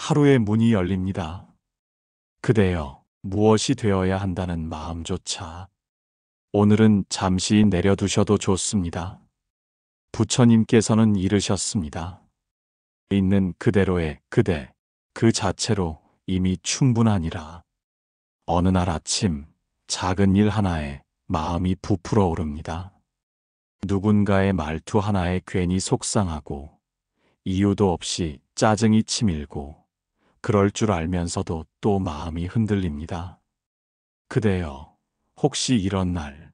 하루의 문이 열립니다. 그대여, 무엇이 되어야 한다는 마음조차 오늘은 잠시 내려두셔도 좋습니다. 부처님께서는 이르셨습니다. 있는 그대로의 그대, 그 자체로 이미 충분하니라. 어느 날 아침, 작은 일 하나에 마음이 부풀어 오릅니다. 누군가의 말투 하나에 괜히 속상하고, 이유도 없이 짜증이 치밀고, 그럴 줄 알면서도 또 마음이 흔들립니다. 그대여, 혹시 이런 날,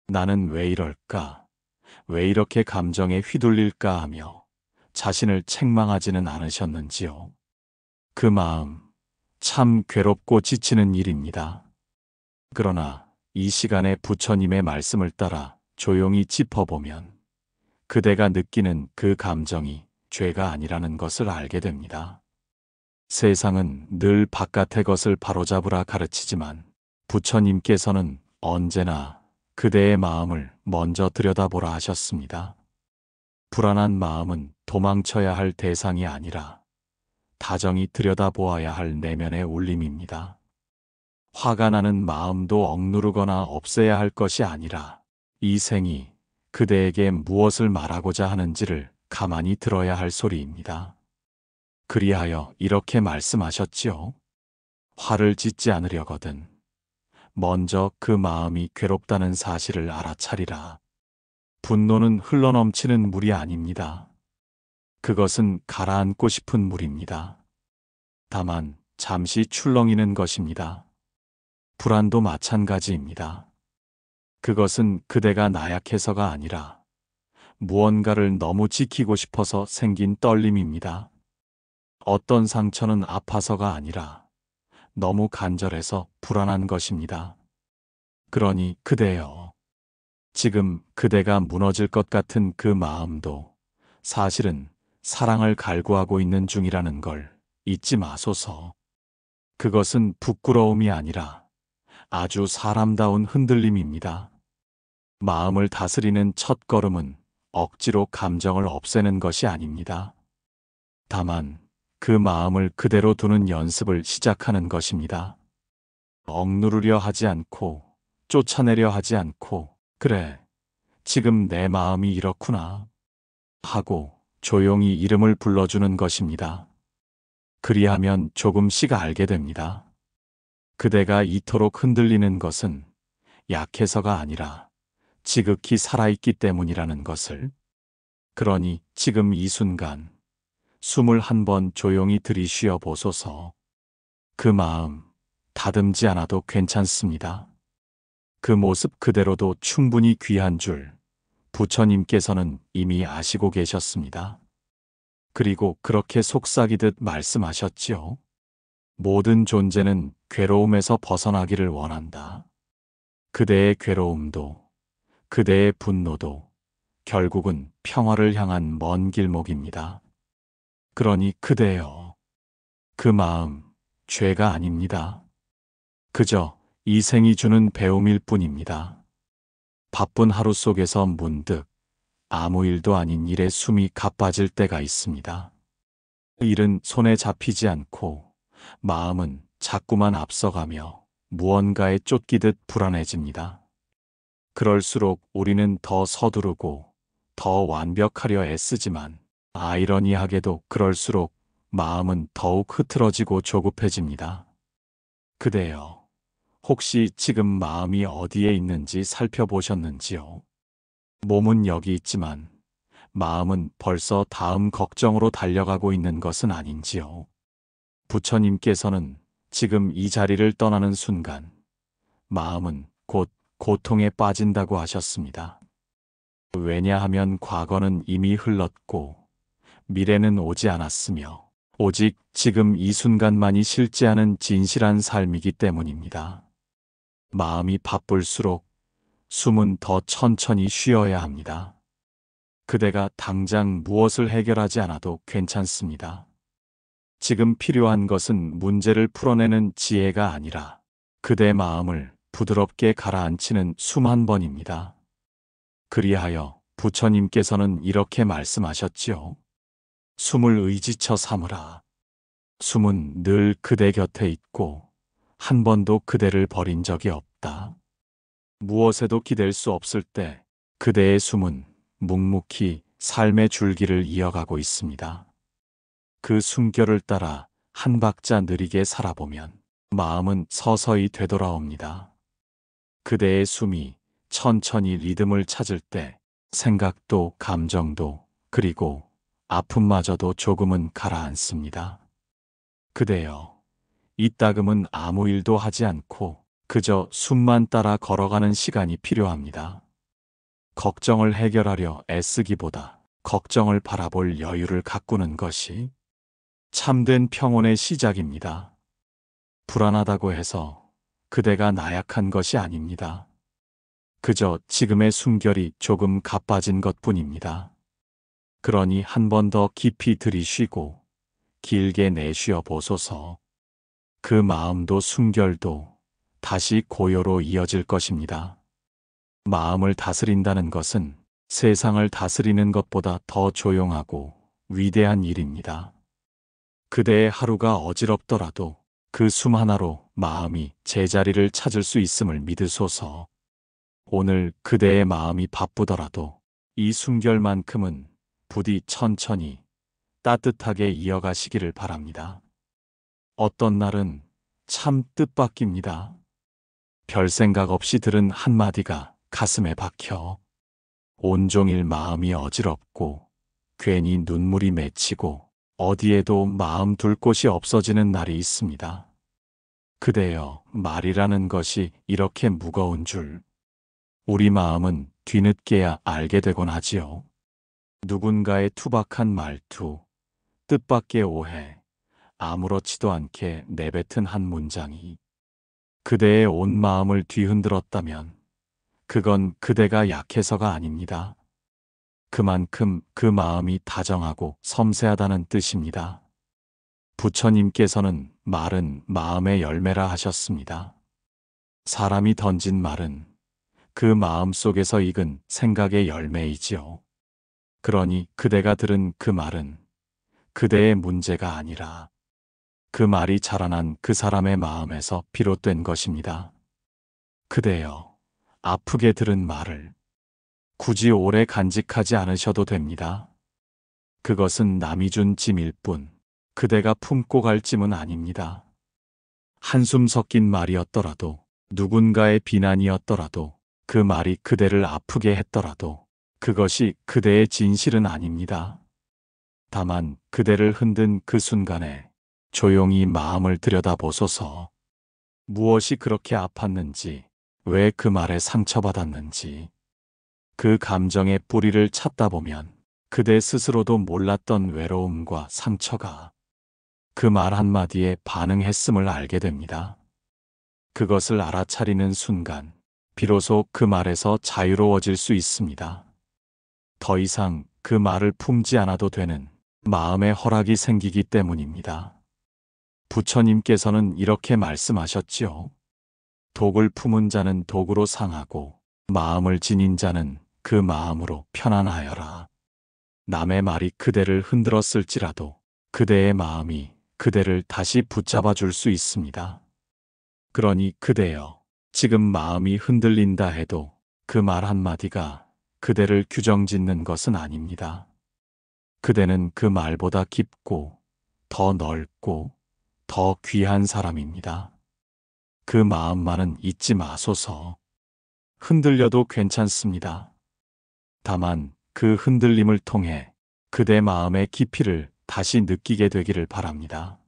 나는 왜 이럴까? 왜 이렇게 감정에 휘둘릴까 하며 자신을 책망하지는 않으셨는지요? 그 마음, 참 괴롭고 지치는 일입니다. 그러나 이 시간에 부처님의 말씀을 따라 조용히 짚어보면 그대가 느끼는 그 감정이 죄가 아니라는 것을 알게 됩니다. 세상은 늘 바깥의 것을 바로잡으라 가르치지만 부처님께서는 언제나 그대의 마음을 먼저 들여다보라 하셨습니다. 불안한 마음은 도망쳐야 할 대상이 아니라 다정히 들여다보아야 할 내면의 울림입니다. 화가 나는 마음도 억누르거나 없애야 할 것이 아니라 이 생이 그대에게 무엇을 말하고자 하는지를 가만히 들어야 할 소리입니다. 그리하여 이렇게 말씀하셨지요. 화를 짓지 않으려거든 먼저 그 마음이 괴롭다는 사실을 알아차리라. 분노는 흘러넘치는 물이 아닙니다. 그것은 가라앉고 싶은 물입니다. 다만 잠시 출렁이는 것입니다. 불안도 마찬가지입니다. 그것은 그대가 나약해서가 아니라 무언가를 너무 지키고 싶어서 생긴 떨림입니다. 어떤 상처는 아파서가 아니라 너무 간절해서 불안한 것입니다. 그러니 그대여, 지금 그대가 무너질 것 같은 그 마음도 사실은 사랑을 갈구하고 있는 중이라는 걸 잊지 마소서. 그것은 부끄러움이 아니라 아주 사람다운 흔들림입니다. 마음을 다스리는 첫 걸음은 억지로 감정을 없애는 것이 아닙니다. 다만 그 마음을 그대로 두는 연습을 시작하는 것입니다. 억누르려 하지 않고 쫓아내려 하지 않고 그래, 지금 내 마음이 이렇구나 하고 조용히 이름을 불러주는 것입니다. 그리하면 조금씩 알게 됩니다. 그대가 이토록 흔들리는 것은 약해서가 아니라 지극히 살아있기 때문이라는 것을. 그러니 지금 이 순간 숨을 한 번 조용히 들이쉬어 보소서. 그 마음 다듬지 않아도 괜찮습니다. 그 모습 그대로도 충분히 귀한 줄 부처님께서는 이미 아시고 계셨습니다. 그리고 그렇게 속삭이듯 말씀하셨지요. 모든 존재는 괴로움에서 벗어나기를 원한다. 그대의 괴로움도 그대의 분노도 결국은 평화를 향한 먼 길목입니다. 그러니 그대여, 그 마음 죄가 아닙니다. 그저 이 생이 주는 배움일 뿐입니다. 바쁜 하루 속에서 문득 아무 일도 아닌 일에 숨이 가빠질 때가 있습니다. 일은 손에 잡히지 않고 마음은 자꾸만 앞서가며 무언가에 쫓기듯 불안해집니다. 그럴수록 우리는 더 서두르고 더 완벽하려 애쓰지만 아이러니하게도 그럴수록 마음은 더욱 흐트러지고 조급해집니다. 그대여, 혹시 지금 마음이 어디에 있는지 살펴보셨는지요? 몸은 여기 있지만 마음은 벌써 다음 걱정으로 달려가고 있는 것은 아닌지요? 부처님께서는 지금 이 자리를 떠나는 순간 마음은 곧 고통에 빠진다고 하셨습니다. 왜냐하면 과거는 이미 흘렀고 미래는 오지 않았으며 오직 지금 이 순간만이 실제하는 진실한 삶이기 때문입니다. 마음이 바쁠수록 숨은 더 천천히 쉬어야 합니다. 그대가 당장 무엇을 해결하지 않아도 괜찮습니다. 지금 필요한 것은 문제를 풀어내는 지혜가 아니라 그대 마음을 부드럽게 가라앉히는 숨 한 번입니다. 그리하여 부처님께서는 이렇게 말씀하셨지요. 숨을 의지처 삼으라. 숨은 늘 그대 곁에 있고 한 번도 그대를 버린 적이 없다. 무엇에도 기댈 수 없을 때 그대의 숨은 묵묵히 삶의 줄기를 이어가고 있습니다. 그 숨결을 따라 한 박자 느리게 살아보면 마음은 서서히 되돌아옵니다. 그대의 숨이 천천히 리듬을 찾을 때 생각도 감정도 그리고 아픔마저도 조금은 가라앉습니다. 그대여, 이따금은 아무 일도 하지 않고 그저 숨만 따라 걸어가는 시간이 필요합니다. 걱정을 해결하려 애쓰기보다 걱정을 바라볼 여유를 가꾸는 것이 참된 평온의 시작입니다. 불안하다고 해서 그대가 나약한 것이 아닙니다. 그저 지금의 숨결이 조금 가빠진 것뿐입니다. 그러니 한 번 더 깊이 들이쉬고 길게 내쉬어 보소서. 그 마음도 숨결도 다시 고요로 이어질 것입니다. 마음을 다스린다는 것은 세상을 다스리는 것보다 더 조용하고 위대한 일입니다. 그대의 하루가 어지럽더라도 그 숨 하나로 마음이 제자리를 찾을 수 있음을 믿으소서. 오늘 그대의 마음이 바쁘더라도 이 숨결만큼은 부디 천천히 따뜻하게 이어가시기를 바랍니다. 어떤 날은 참 뜻밖입니다. 별 생각 없이 들은 한마디가 가슴에 박혀 온종일 마음이 어지럽고 괜히 눈물이 맺히고 어디에도 마음 둘 곳이 없어지는 날이 있습니다. 그대여, 말이라는 것이 이렇게 무거운 줄 우리 마음은 뒤늦게야 알게 되곤 하지요. 누군가의 투박한 말투, 뜻밖의 오해, 아무렇지도 않게 내뱉은 한 문장이 그대의 온 마음을 뒤흔들었다면 그건 그대가 약해서가 아닙니다. 그만큼 그 마음이 다정하고 섬세하다는 뜻입니다. 부처님께서는 말은 마음의 열매라 하셨습니다. 사람이 던진 말은 그 마음 속에서 익은 생각의 열매이지요. 그러니 그대가 들은 그 말은 그대의 문제가 아니라 그 말이 자라난 그 사람의 마음에서 비롯된 것입니다. 그대여, 아프게 들은 말을 굳이 오래 간직하지 않으셔도 됩니다. 그것은 남이 준 짐일 뿐 그대가 품고 갈 짐은 아닙니다. 한숨 섞인 말이었더라도 누군가의 비난이었더라도 그 말이 그대를 아프게 했더라도 그것이 그대의 진실은 아닙니다. 다만 그대를 흔든 그 순간에 조용히 마음을 들여다보소서. 무엇이 그렇게 아팠는지, 왜 그 말에 상처받았는지, 그 감정의 뿌리를 찾다 보면 그대 스스로도 몰랐던 외로움과 상처가 그 말 한마디에 반응했음을 알게 됩니다. 그것을 알아차리는 순간 비로소 그 말에서 자유로워질 수 있습니다. 더 이상 그 말을 품지 않아도 되는 마음의 허락이 생기기 때문입니다. 부처님께서는 이렇게 말씀하셨지요. 독을 품은 자는 독으로 상하고 마음을 지닌 자는 그 마음으로 편안하여라. 남의 말이 그대를 흔들었을지라도 그대의 마음이 그대를 다시 붙잡아 줄 수 있습니다. 그러니 그대여, 지금 마음이 흔들린다 해도 그 말 한마디가 그대를 규정짓는 것은 아닙니다. 그대는 그 말보다 깊고 더 넓고 더 귀한 사람입니다. 그 마음만은 잊지 마소서. 흔들려도 괜찮습니다. 다만 그 흔들림을 통해 그대 마음의 깊이를 다시 느끼게 되기를 바랍니다.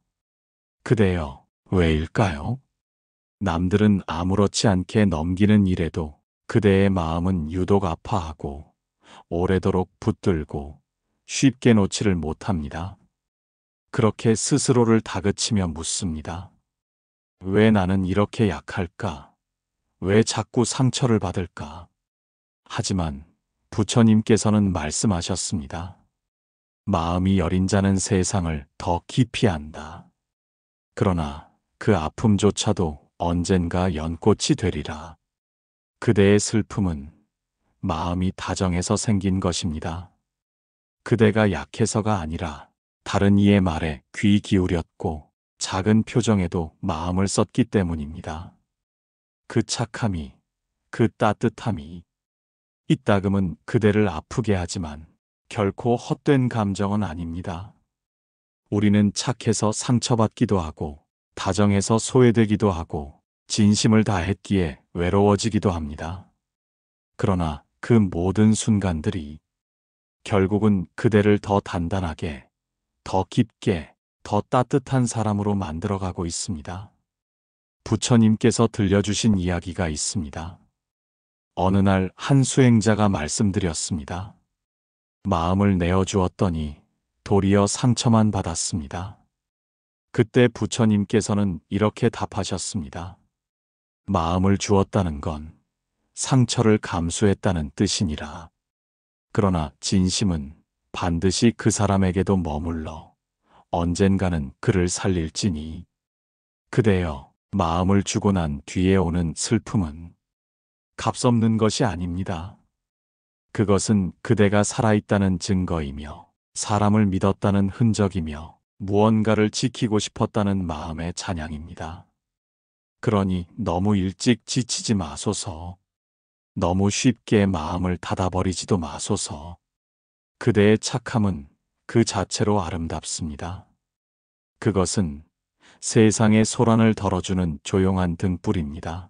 그대여, 왜일까요? 남들은 아무렇지 않게 넘기는 일에도 그대의 마음은 유독 아파하고 오래도록 붙들고 쉽게 놓지를 못합니다. 그렇게 스스로를 다그치며 묻습니다. 왜 나는 이렇게 약할까? 왜 자꾸 상처를 받을까? 하지만 부처님께서는 말씀하셨습니다. 마음이 여린 자는 세상을 더 깊이 안다. 그러나 그 아픔조차도 언젠가 연꽃이 되리라. 그대의 슬픔은 마음이 다정해서 생긴 것입니다. 그대가 약해서가 아니라 다른 이의 말에 귀 기울였고 작은 표정에도 마음을 썼기 때문입니다. 그 착함이, 그 따뜻함이, 이따금은 그대를 아프게 하지만 결코 헛된 감정은 아닙니다. 우리는 착해서 상처받기도 하고, 다정해서 소외되기도 하고, 진심을 다했기에 외로워지기도 합니다. 그러나 그 모든 순간들이 결국은 그대를 더 단단하게, 더 깊게, 더 따뜻한 사람으로 만들어가고 있습니다. 부처님께서 들려주신 이야기가 있습니다. 어느 날 한 수행자가 말씀드렸습니다. 마음을 내어주었더니 도리어 상처만 받았습니다. 그때 부처님께서는 이렇게 답하셨습니다. 마음을 주었다는 건 상처를 감수했다는 뜻이니라. 그러나 진심은 반드시 그 사람에게도 머물러 언젠가는 그를 살릴지니. 그대여, 마음을 주고 난 뒤에 오는 슬픔은 값없는 것이 아닙니다. 그것은 그대가 살아있다는 증거이며 사람을 믿었다는 흔적이며 무언가를 지키고 싶었다는 마음의 찬양입니다. 그러니 너무 일찍 지치지 마소서. 너무 쉽게 마음을 닫아버리지도 마소서. 그대의 착함은 그 자체로 아름답습니다. 그것은 세상의 소란을 덜어주는 조용한 등불입니다.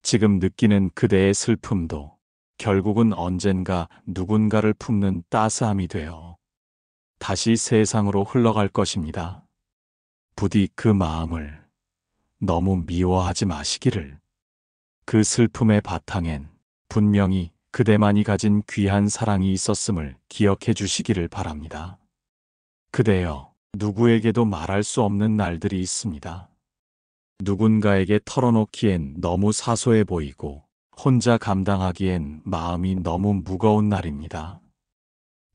지금 느끼는 그대의 슬픔도 결국은 언젠가 누군가를 품는 따스함이 되어 다시 세상으로 흘러갈 것입니다. 부디 그 마음을 너무 미워하지 마시기를. 그 슬픔의 바탕엔 분명히 그대만이 가진 귀한 사랑이 있었음을 기억해 주시기를 바랍니다. 그대여, 누구에게도 말할 수 없는 날들이 있습니다. 누군가에게 털어놓기엔 너무 사소해 보이고 혼자 감당하기엔 마음이 너무 무거운 날입니다.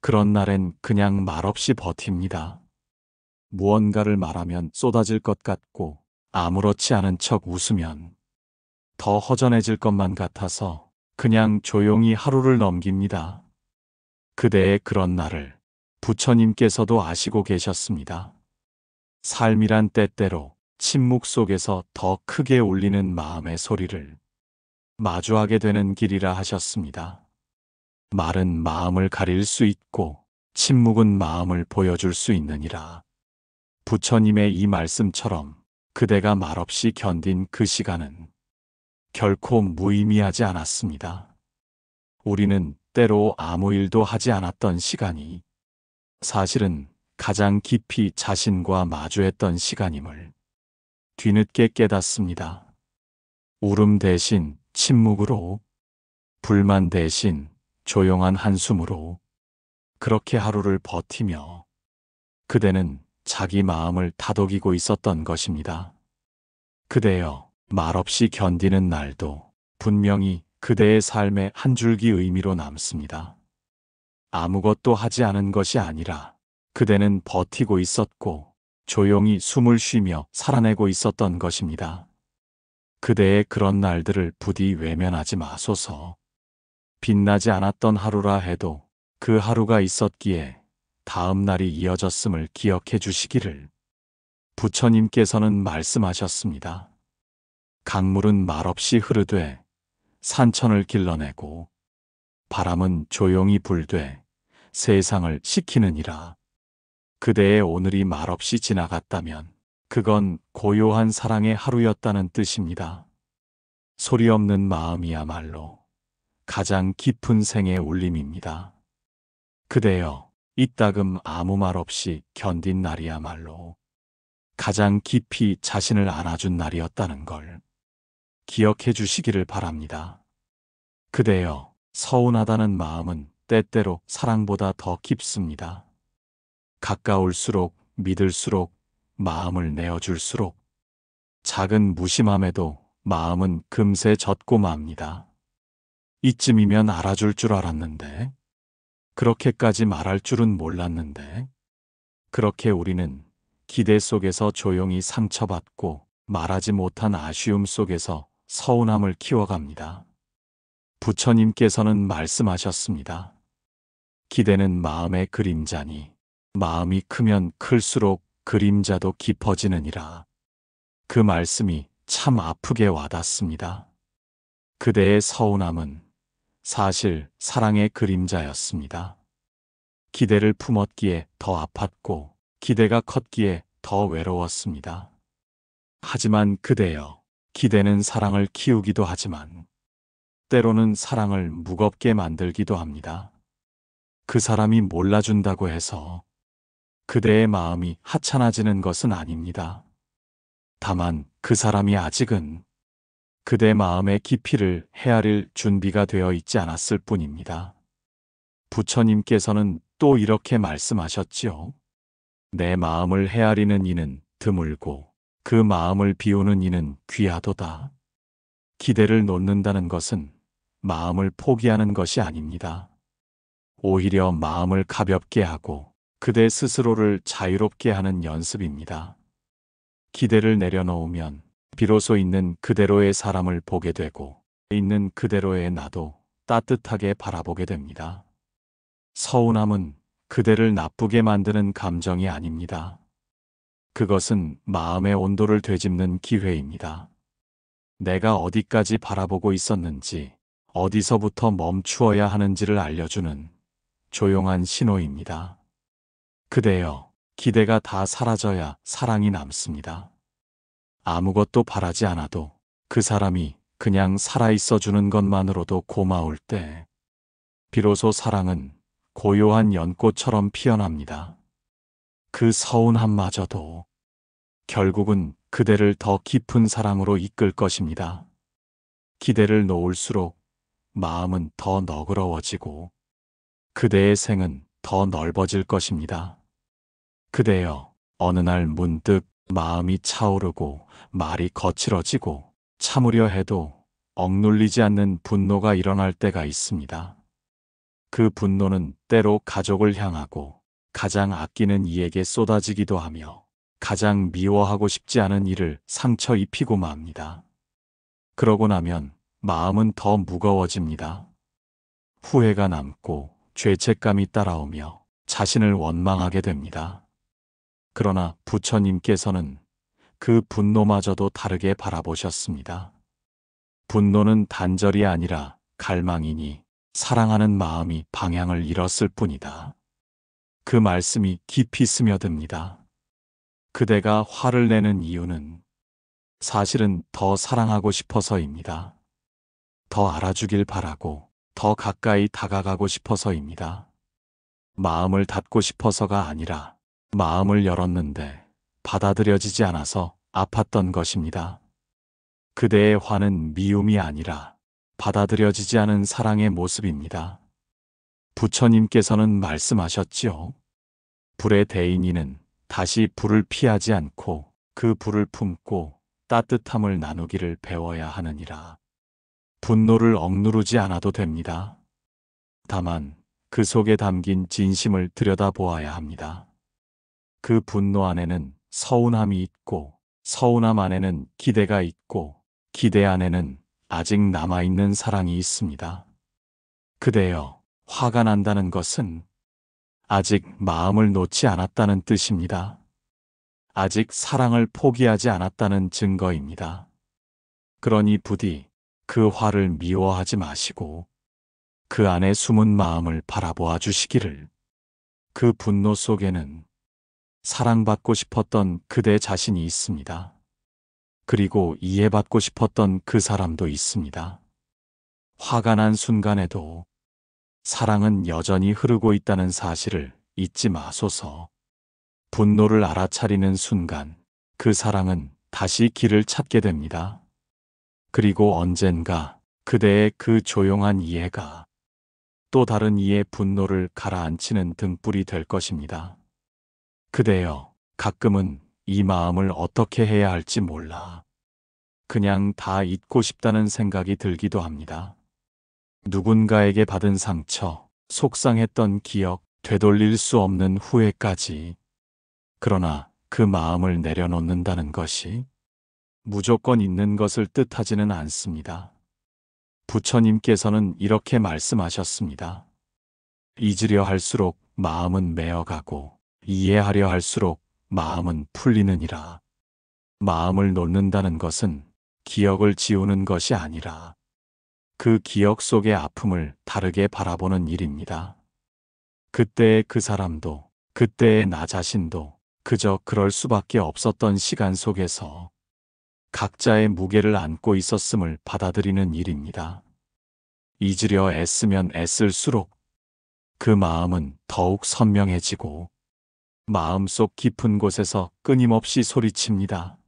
그런 날엔 그냥 말없이 버팁니다. 무언가를 말하면 쏟아질 것 같고 아무렇지 않은 척 웃으면 더 허전해질 것만 같아서 그냥 조용히 하루를 넘깁니다. 그대의 그런 날을 부처님께서도 아시고 계셨습니다. 삶이란 때때로 침묵 속에서 더 크게 울리는 마음의 소리를 마주하게 되는 길이라 하셨습니다. 말은 마음을 가릴 수 있고 침묵은 마음을 보여줄 수 있느니라. 부처님의 이 말씀처럼 그대가 말없이 견딘 그 시간은 결코 무의미하지 않았습니다. 우리는 때로 아무 일도 하지 않았던 시간이 사실은 가장 깊이 자신과 마주했던 시간임을 뒤늦게 깨닫습니다. 울음 대신 침묵으로, 불만 대신 조용한 한숨으로 그렇게 하루를 버티며 그대는 자기 마음을 다독이고 있었던 것입니다. 그대여, 말없이 견디는 날도 분명히 그대의 삶의 한 줄기 의미로 남습니다. 아무것도 하지 않은 것이 아니라 그대는 버티고 있었고 조용히 숨을 쉬며 살아내고 있었던 것입니다. 그대의 그런 날들을 부디 외면하지 마소서. 빛나지 않았던 하루라 해도 그 하루가 있었기에 다음 날이 이어졌음을 기억해 주시기를. 부처님께서는 말씀하셨습니다. 강물은 말없이 흐르되 산천을 길러내고 바람은 조용히 불되 세상을 식히느니라. 그대의 오늘이 말없이 지나갔다면 그건 고요한 사랑의 하루였다는 뜻입니다. 소리 없는 마음이야말로 가장 깊은 생의 울림입니다. 그대여, 이따금 아무 말 없이 견딘 날이야말로 가장 깊이 자신을 안아준 날이었다는 걸 기억해 주시기를 바랍니다. 그대여, 서운하다는 마음은 때때로 사랑보다 더 깊습니다. 가까울수록, 믿을수록, 마음을 내어줄수록 작은 무심함에도 마음은 금세 젖고 맙니다. 이쯤이면 알아줄 줄 알았는데, 그렇게까지 말할 줄은 몰랐는데, 그렇게 우리는 기대 속에서 조용히 상처받고 말하지 못한 아쉬움 속에서 서운함을 키워갑니다. 부처님께서는 말씀하셨습니다. 기대는 마음의 그림자니 마음이 크면 클수록 그림자도 깊어지느니라. 그 말씀이 참 아프게 와닿습니다. 그대의 서운함은 사실 사랑의 그림자였습니다. 기대를 품었기에 더 아팠고 기대가 컸기에 더 외로웠습니다. 하지만 그대여, 기대는 사랑을 키우기도 하지만 때로는 사랑을 무겁게 만들기도 합니다. 그 사람이 몰라준다고 해서 그대의 마음이 하찮아지는 것은 아닙니다. 다만 그 사람이 아직은 그대 마음의 깊이를 헤아릴 준비가 되어 있지 않았을 뿐입니다. 부처님께서는 또 이렇게 말씀하셨지요. 내 마음을 헤아리는 이는 드물고 그 마음을 비우는 이는 귀하도다. 기대를 놓는다는 것은 마음을 포기하는 것이 아닙니다. 오히려 마음을 가볍게 하고 그대 스스로를 자유롭게 하는 연습입니다. 기대를 내려놓으면 비로소 있는 그대로의 사람을 보게 되고 있는 그대로의 나도 따뜻하게 바라보게 됩니다. 서운함은 그대를 나쁘게 만드는 감정이 아닙니다. 그것은 마음의 온도를 되짚는 기회입니다. 내가 어디까지 바라보고 있었는지, 어디서부터 멈추어야 하는지를 알려주는 조용한 신호입니다. 그대여, 기대가 다 사라져야 사랑이 남습니다. 아무것도 바라지 않아도 그 사람이 그냥 살아있어 주는 것만으로도 고마울 때, 비로소 사랑은 고요한 연꽃처럼 피어납니다. 그 서운함마저도 결국은 그대를 더 깊은 사랑으로 이끌 것입니다. 기대를 놓을수록 마음은 더 너그러워지고 그대의 생은 더 넓어질 것입니다. 그대여, 어느 날 문득 마음이 차오르고 말이 거칠어지고 참으려 해도 억눌리지 않는 분노가 일어날 때가 있습니다. 그 분노는 때로 가족을 향하고 가장 아끼는 이에게 쏟아지기도 하며 가장 미워하고 싶지 않은 이를 상처 입히고 맙니다. 그러고 나면 마음은 더 무거워집니다. 후회가 남고 죄책감이 따라오며 자신을 원망하게 됩니다. 그러나 부처님께서는 그 분노마저도 다르게 바라보셨습니다. 분노는 단절이 아니라 갈망이니 사랑하는 마음이 방향을 잃었을 뿐이다. 그 말씀이 깊이 스며듭니다. 그대가 화를 내는 이유는 사실은 더 사랑하고 싶어서입니다. 더 알아주길 바라고 더 가까이 다가가고 싶어서입니다. 마음을 닫고 싶어서가 아니라 마음을 열었는데 받아들여지지 않아서 아팠던 것입니다. 그대의 화는 미움이 아니라 받아들여지지 않은 사랑의 모습입니다. 부처님께서는 말씀하셨지요. 불에 대인 이는 다시 불을 피하지 않고 그 불을 품고 따뜻함을 나누기를 배워야 하느니라. 분노를 억누르지 않아도 됩니다. 다만 그 속에 담긴 진심을 들여다보아야 합니다. 그 분노 안에는 서운함이 있고 서운함 안에는 기대가 있고 기대 안에는 아직 남아있는 사랑이 있습니다. 그대여, 화가 난다는 것은 아직 마음을 놓지 않았다는 뜻입니다. 아직 사랑을 포기하지 않았다는 증거입니다. 그러니 부디 그 화를 미워하지 마시고 그 안에 숨은 마음을 바라보아 주시기를. 그 분노 속에는 사랑받고 싶었던 그대 자신이 있습니다. 그리고 이해받고 싶었던 그 사람도 있습니다. 화가 난 순간에도 사랑은 여전히 흐르고 있다는 사실을 잊지 마소서. 분노를 알아차리는 순간 그 사랑은 다시 길을 찾게 됩니다. 그리고 언젠가 그대의 그 조용한 이해가 또 다른 이의 분노를 가라앉히는 등불이 될 것입니다. 그대여, 가끔은 이 마음을 어떻게 해야 할지 몰라 그냥 다 잊고 싶다는 생각이 들기도 합니다. 누군가에게 받은 상처, 속상했던 기억, 되돌릴 수 없는 후회까지. 그러나 그 마음을 내려놓는다는 것이 무조건 있는 것을 뜻하지는 않습니다. 부처님께서는 이렇게 말씀하셨습니다. 잊으려 할수록 마음은 메어가고 이해하려 할수록 마음은 풀리느니라. 마음을 놓는다는 것은 기억을 지우는 것이 아니라 그 기억 속의 아픔을 다르게 바라보는 일입니다. 그때의 그 사람도, 그때의 나 자신도 그저 그럴 수밖에 없었던 시간 속에서 각자의 무게를 안고 있었음을 받아들이는 일입니다. 잊으려 애쓰면 애쓸수록 그 마음은 더욱 선명해지고 마음속 깊은 곳에서 끊임없이 소리칩니다.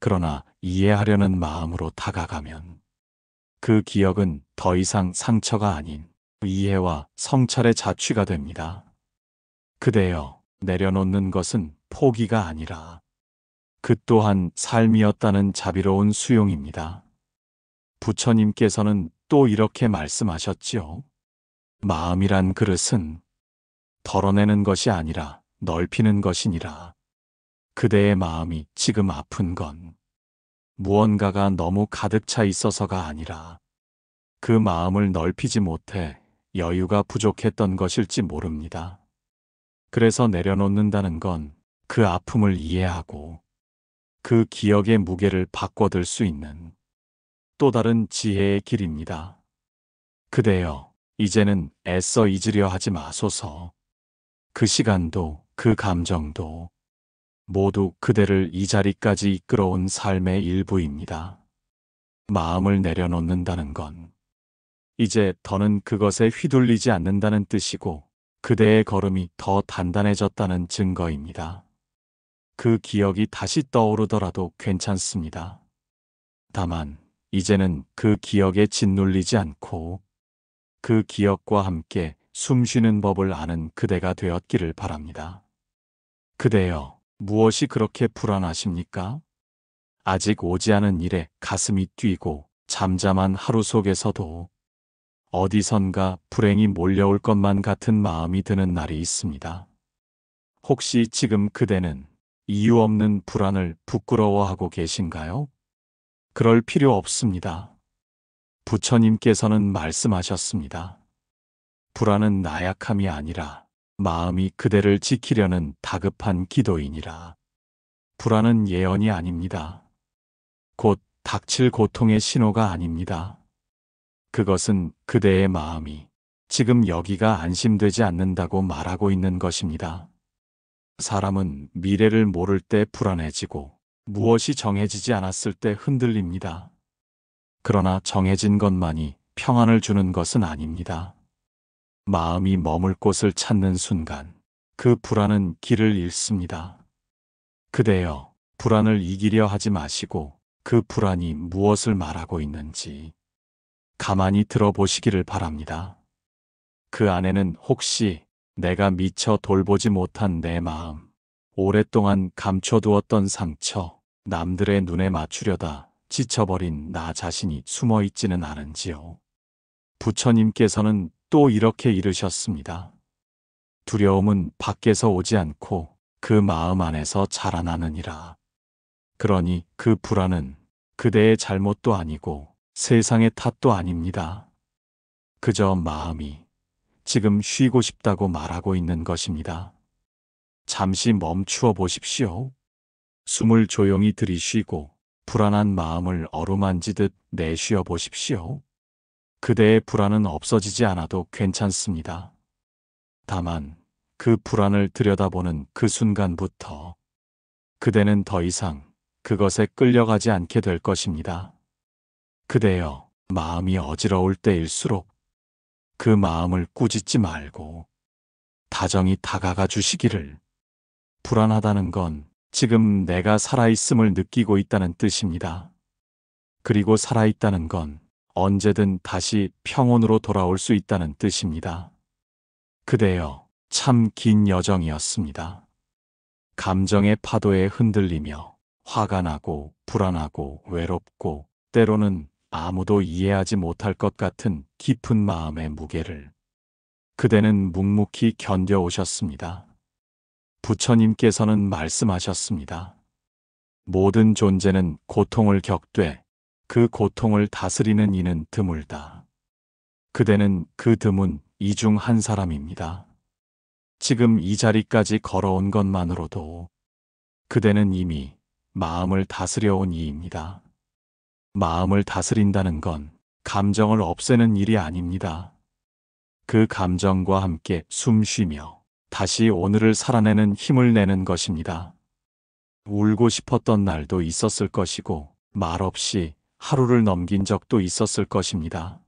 그러나 이해하려는 마음으로 다가가면 그 기억은 더 이상 상처가 아닌 이해와 성찰의 자취가 됩니다. 그대여, 내려놓는 것은 포기가 아니라 그 또한 삶이었다는 자비로운 수용입니다. 부처님께서는 또 이렇게 말씀하셨지요. 마음이란 그릇은 덜어내는 것이 아니라 넓히는 것이니라. 그대의 마음이 지금 아픈 건 무언가가 너무 가득 차 있어서가 아니라 그 마음을 넓히지 못해 여유가 부족했던 것일지 모릅니다. 그래서 내려놓는다는 건 그 아픔을 이해하고 그 기억의 무게를 바꿔들 수 있는 또 다른 지혜의 길입니다. 그대여, 이제는 애써 잊으려 하지 마소서. 그 시간도 그 감정도 모두 그대를 이 자리까지 이끌어온 삶의 일부입니다. 마음을 내려놓는다는 건 이제 더는 그것에 휘둘리지 않는다는 뜻이고 그대의 걸음이 더 단단해졌다는 증거입니다. 그 기억이 다시 떠오르더라도 괜찮습니다. 다만 이제는 그 기억에 짓눌리지 않고 그 기억과 함께 숨쉬는 법을 아는 그대가 되었기를 바랍니다. 그대여, 무엇이 그렇게 불안하십니까? 아직 오지 않은 일에 가슴이 뛰고 잠잠한 하루 속에서도 어디선가 불행이 몰려올 것만 같은 마음이 드는 날이 있습니다. 혹시 지금 그대는 이유 없는 불안을 부끄러워하고 계신가요? 그럴 필요 없습니다. 부처님께서는 말씀하셨습니다. 불안은 나약함이 아니라 마음이 그대를 지키려는 다급한 기도이니라. 불안은 예언이 아닙니다. 곧 닥칠 고통의 신호가 아닙니다. 그것은 그대의 마음이 지금 여기가 안심되지 않는다고 말하고 있는 것입니다. 사람은 미래를 모를 때 불안해지고 무엇이 정해지지 않았을 때 흔들립니다. 그러나 정해진 것만이 평안을 주는 것은 아닙니다. 마음이 머물 곳을 찾는 순간 그 불안은 길을 잃습니다. 그대여, 불안을 이기려 하지 마시고 그 불안이 무엇을 말하고 있는지 가만히 들어보시기를 바랍니다. 그 안에는 혹시 내가 미처 돌보지 못한 내 마음, 오랫동안 감춰두었던 상처, 남들의 눈에 맞추려다 지쳐버린 나 자신이 숨어 있지는 않은지요. 부처님께서는 또 이렇게 이르셨습니다. 두려움은 밖에서 오지 않고 그 마음 안에서 자라나느니라. 그러니 그 불안은 그대의 잘못도 아니고 세상의 탓도 아닙니다. 그저 마음이 지금 쉬고 싶다고 말하고 있는 것입니다. 잠시 멈추어 보십시오. 숨을 조용히 들이쉬고 불안한 마음을 어루만지듯 내쉬어 보십시오. 그대의 불안은 없어지지 않아도 괜찮습니다. 다만 그 불안을 들여다보는 그 순간부터 그대는 더 이상 그것에 끌려가지 않게 될 것입니다. 그대여, 마음이 어지러울 때일수록 그 마음을 꾸짖지 말고 다정히 다가가 주시기를. 불안하다는 건 지금 내가 살아있음을 느끼고 있다는 뜻입니다. 그리고 살아있다는 건 언제든 다시 평온으로 돌아올 수 있다는 뜻입니다. 그대여, 참 긴 여정이었습니다. 감정의 파도에 흔들리며 화가 나고 불안하고 외롭고 때로는 아무도 이해하지 못할 것 같은 깊은 마음의 무게를 그대는 묵묵히 견뎌오셨습니다. 부처님께서는 말씀하셨습니다. 모든 존재는 고통을 겪되 그 고통을 다스리는 이는 드물다. 그대는 그 드문 이 중 한 사람입니다. 지금 이 자리까지 걸어온 것만으로도 그대는 이미 마음을 다스려온 이입니다. 마음을 다스린다는 건 감정을 없애는 일이 아닙니다. 그 감정과 함께 숨 쉬며 다시 오늘을 살아내는 힘을 내는 것입니다. 울고 싶었던 날도 있었을 것이고 말없이 하루를 넘긴 적도 있었을 것입니다.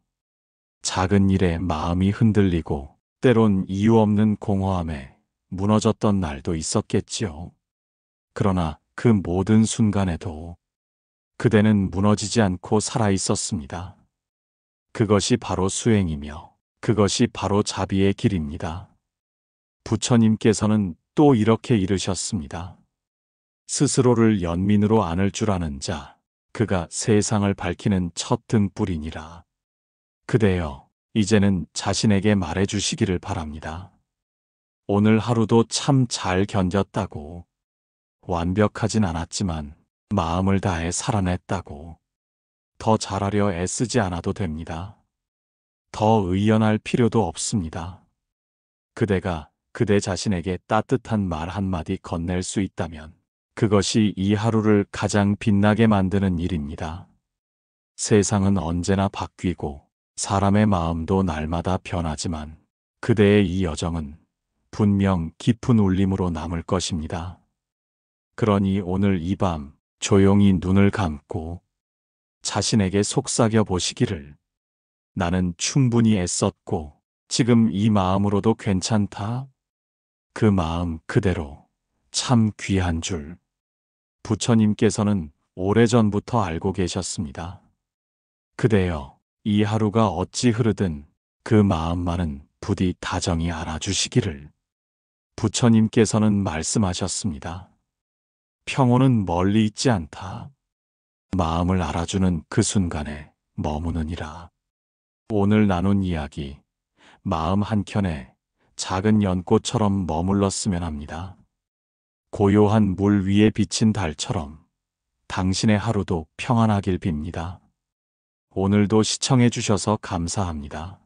작은 일에 마음이 흔들리고 때론 이유 없는 공허함에 무너졌던 날도 있었겠지요. 그러나 그 모든 순간에도 그대는 무너지지 않고 살아 있었습니다. 그것이 바로 수행이며 그것이 바로 자비의 길입니다. 부처님께서는 또 이렇게 이르셨습니다. 스스로를 연민으로 안을 줄 아는 자, 그가 세상을 밝히는 첫 등불이니라. 그대여, 이제는 자신에게 말해 주시기를 바랍니다. 오늘 하루도 참 잘 견뎠다고, 완벽하진 않았지만 마음을 다해 살아냈다고, 더 잘하려 애쓰지 않아도 됩니다. 더 의연할 필요도 없습니다. 그대가 그대 자신에게 따뜻한 말 한마디 건넬 수 있다면 그것이 이 하루를 가장 빛나게 만드는 일입니다. 세상은 언제나 바뀌고 사람의 마음도 날마다 변하지만 그대의 이 여정은 분명 깊은 울림으로 남을 것입니다. 그러니 오늘 이 밤 조용히 눈을 감고 자신에게 속삭여 보시기를. 나는 충분히 애썼고 지금 이 마음으로도 괜찮다. 그 마음 그대로 참 귀한 줄 부처님께서는 오래전부터 알고 계셨습니다. 그대여, 이 하루가 어찌 흐르든 그 마음만은 부디 다정히 알아주시기를. 부처님께서는 말씀하셨습니다. 평온은 멀리 있지 않다. 마음을 알아주는 그 순간에 머무느니라. 오늘 나눈 이야기, 마음 한켠에 작은 연꽃처럼 머물렀으면 합니다. 고요한 물 위에 비친 달처럼 당신의 하루도 평안하길 빕니다. 오늘도 시청해 주셔서 감사합니다.